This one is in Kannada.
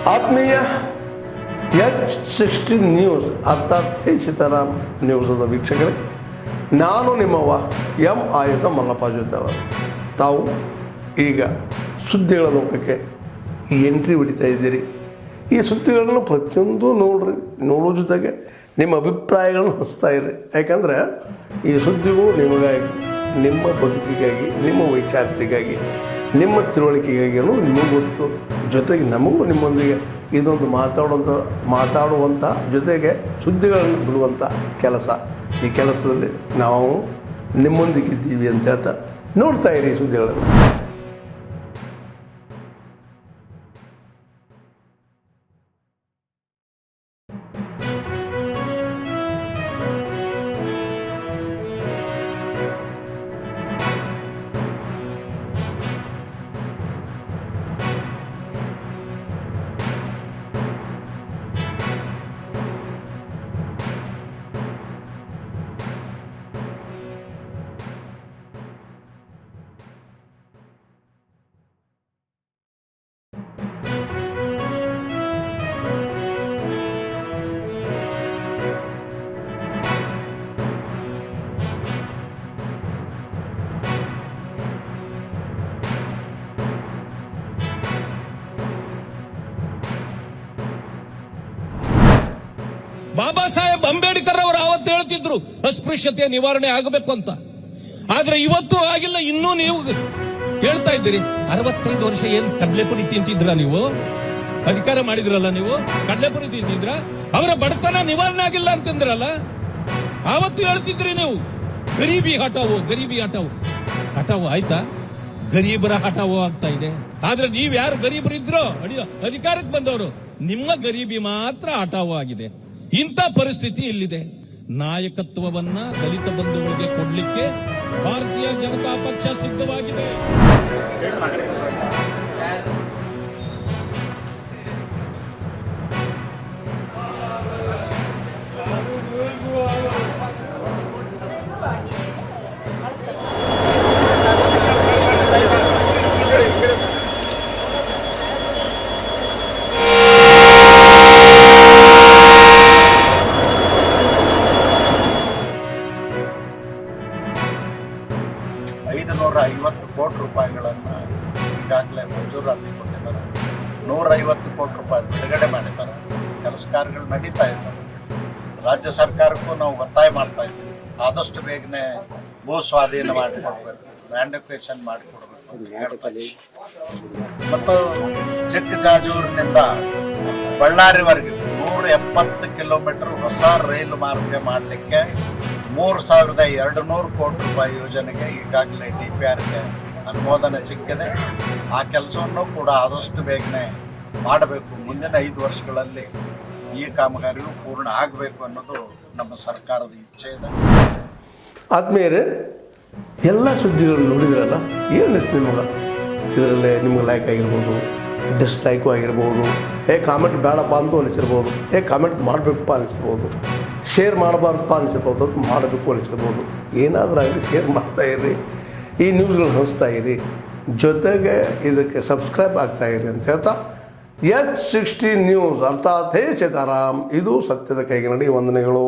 ಆತ್ಮೀಯ H16 ನ್ಯೂಸ್ ಅರ್ಥಾತ್ ಸೀತಾರಾಮ್ ನ್ಯೂಸದ ವೀಕ್ಷಕರೇ, ನಾನು ನಿಮ್ಮವ ಎಂ ಆಯುಧ ಮಲ್ಲಪ್ಪ ಜೊತೆವ. ತಾವು ಈಗ ಸುದ್ದಿಗಳ ಲೋಕಕ್ಕೆ ಎಂಟ್ರಿ ಹೊಡಿತಾ ಇದ್ದೀರಿ. ಈ ಸುದ್ದಿಗಳನ್ನು ಪ್ರತಿಯೊಂದು ನೋಡೋ ಜೊತೆಗೆ ನಿಮ್ಮ ಅಭಿಪ್ರಾಯಗಳನ್ನು ಹಂಚ್ತಾ ಇರಿ. ಯಾಕಂದರೆ ಈ ಸುದ್ದಿಗಳು ನಿಮಗಾಗಿ, ನಿಮ್ಮ ಬದುಕಿಗಾಗಿ, ನಿಮ್ಮ ವೈಚಾರಿಕೆಗಾಗಿ, ನಿಮ್ಮ ತಿಳುವಳಿಕೆಗಾಗಿ ಅನ್ನೋದು ನಿಮಗೆ ಗೊತ್ತು. ಜೊತೆಗೆ ನಮಗೂ ನಿಮ್ಮೊಂದಿಗೆ ಇದೊಂದು ಮಾತಾಡುವಂಥ ಜೊತೆಗೆ ಸುದ್ದಿಗಳನ್ನು ಬಿಡುವಂಥ ಕೆಲಸ. ಈ ಕೆಲಸದಲ್ಲಿ ನಾವು ನಿಮ್ಮೊಂದಿಗಿದ್ದೀವಿ ಅಂತ ಹೇಳ್ತಾ ನೋಡ್ತಾ ಇರಿ ಸುದ್ದಿಗಳನ್ನು. ಬಾಬಾ ಸಾಹೇಬ್ ಅಂಬೇಡ್ಕರ್ ಅವರು ಅವತ್ತು ಹೇಳ್ತಿದ್ರು ಅಸ್ಪೃಶ್ಯತೆ ನಿವಾರಣೆ ಆಗಬೇಕು ಅಂತ. ಆದ್ರೆ ಇವತ್ತು ಆಗಿಲ್ಲ. ಇನ್ನೂ ನೀವು ಹೇಳ್ತಾ ಇದ್ದೀರಿ. 65 ವರ್ಷ ಏನ್ ಕಡ್ಲೆಪುರಿ ತಿಂತಿದ್ರ ನೀವು? ಅಧಿಕಾರ ಮಾಡಿದ್ರಲ್ಲ, ನೀವು ಕಡ್ಲೆಪುರಿ ತಿಂತಿದ್ರ? ಅವರ ಬಡತನ ನಿವಾರಣೆ ಆಗಿಲ್ಲ ಅಂತಂದ್ರಲ್ಲ, ಆವತ್ತು ಹೇಳ್ತಿದ್ರಿ ನೀವು ಗರೀಬಿ ಹಠಾವು ಆಯ್ತಾ? ಗರೀಬರ ಹಠಾವು ಆಗ್ತಾ ಇದೆ. ಆದ್ರೆ ನೀವ್ ಯಾರು ಗರೀಬರು ಇದ್ರೋ ಅಧಿಕಾರಕ್ಕೆ ಬಂದವರು, ನಿಮ್ಮ ಗರೀಬಿ ಮಾತ್ರ ಹಠಾವು ಆಗಿದೆ. ಇಂಥ ಪರಿಸ್ಥಿತಿ ಇಲ್ಲಿದೆ. ನಾಯಕತ್ವವನ್ನ ದಲಿತ ಬಂಧುಗಳಿಗೆ ಕೊಡ್ಲಿಕ್ಕೆ ಭಾರತೀಯ ಜನತಾ ಪಕ್ಷ ಸಿದ್ಧವಾಗಿದೆ. ರೂಪಾಯಿಗಳನ್ನು ಈಗಾಗಲೇ ಮಂಜೂರಾತಿ ಕೊಟ್ಟಿದ್ದಾರೆ. 150 ಕೋಟಿ ರೂಪಾಯಿ ಬಿಡುಗಡೆ ಮಾಡಿದ್ದಾರೆ. ಕೆಲಸ ಕಾರ್ಯಗಳು ನಡೀತಾ ಇದ್ದಾರೆ. ರಾಜ್ಯ ಸರ್ಕಾರಕ್ಕೂ ನಾವು ಒತ್ತಾಯ ಮಾಡ್ತಾ ಇದ್ದೀವಿ, ಆದಷ್ಟು ಬೇಗನೆ ಭೂ ಸ್ವಾಧೀನ ಮಾಡಿಕೊಡ್ಬೇಕು, ಲ್ಯಾಂಡ್ ಅಕ್ವಿಸಿಷನ್ ಮಾಡಿಕೊಡ್ಬೇಕು ಅಂತ ಹೇಳ್ತಾ ಇದ್ದೀವಿ. ಮತ್ತು ಚಿಕ್ಕಜಾಜೂರಿನಿಂದ ಬಳ್ಳಾರಿವರೆಗೆ 170 ಕಿಲೋಮೀಟರ್ ಹೊಸ ರೈಲು ಮಾರ್ಗ ಮಾಡಲಿಕ್ಕೆ 3200 ಕೋಟಿ ರೂಪಾಯಿ ಯೋಜನೆಗೆ ಈಗಾಗಲೇ DPRಗೆ ಅನುಮೋದನೆ ಸಿಕ್ಕಿದೆ. ಆ ಕೆಲಸವನ್ನು ಕೂಡ ಆದಷ್ಟು ಬೇಗನೆ ಮಾಡಬೇಕು. ಮುಂದಿನ 5 ವರ್ಷಗಳಲ್ಲಿ ಈ ಕಾಮಗಾರಿಯು ಪೂರ್ಣ ಆಗಬೇಕು ಅನ್ನೋದು ನಮ್ಮ ಸರ್ಕಾರದ ಇಚ್ಛೆ ಇದೆ. ಆದ್ಮೇಲೆ ಎಲ್ಲ ಸುದ್ದಿಗಳನ್ನು ನೋಡಿದ್ರಲ್ಲ, ಏನು ಅನಿಸ್ತು ನಿಮಗೆ? ಇದರಲ್ಲೇ ನಿಮ್ಗೆ ಲೈಕ್ ಆಗಿರ್ಬೋದು, ಡಿಸ್ಲೈಕು ಆಗಿರ್ಬೋದು, ಕಾಮೆಂಟ್ ಬೇಡಪ್ಪ ಅಂತೂ ಅನಿಸಿರ್ಬೋದು, ಕಾಮೆಂಟ್ ಮಾಡಬೇಕಪ್ಪ ಅನಿಸಿರ್ಬೋದು, ಶೇರ್ ಮಾಡಬಾರ್ದಪ್ಪ ಅನಿಸಿರ್ಬೋದು, ಅದು ಮಾಡಬೇಕು ಅನಿಸಿರ್ಬೋದು. ಏನಾದರೂ ಆಗಲಿ ಶೇರ್ ಮಾಡ್ತಾಯಿರಿ, ಈ ನ್ಯೂಸ್ಗಳನ್ನ ಹಂಚ್ತಾ ಇರಿ, ಜೊತೆಗೆ ಇದಕ್ಕೆ ಸಬ್ಸ್ಕ್ರೈಬ್ ಆಗ್ತಾಯಿರಿ ಅಂತ ಹೇಳ್ತಾ H16 ನ್ಯೂಸ್ ಅರ್ಥಾತ್ ಸೀತಾರಾಮ್, ಇದು ಸತ್ಯದ ಕೈಗೆ ನಡಿ. ವಂದನೆಗಳು.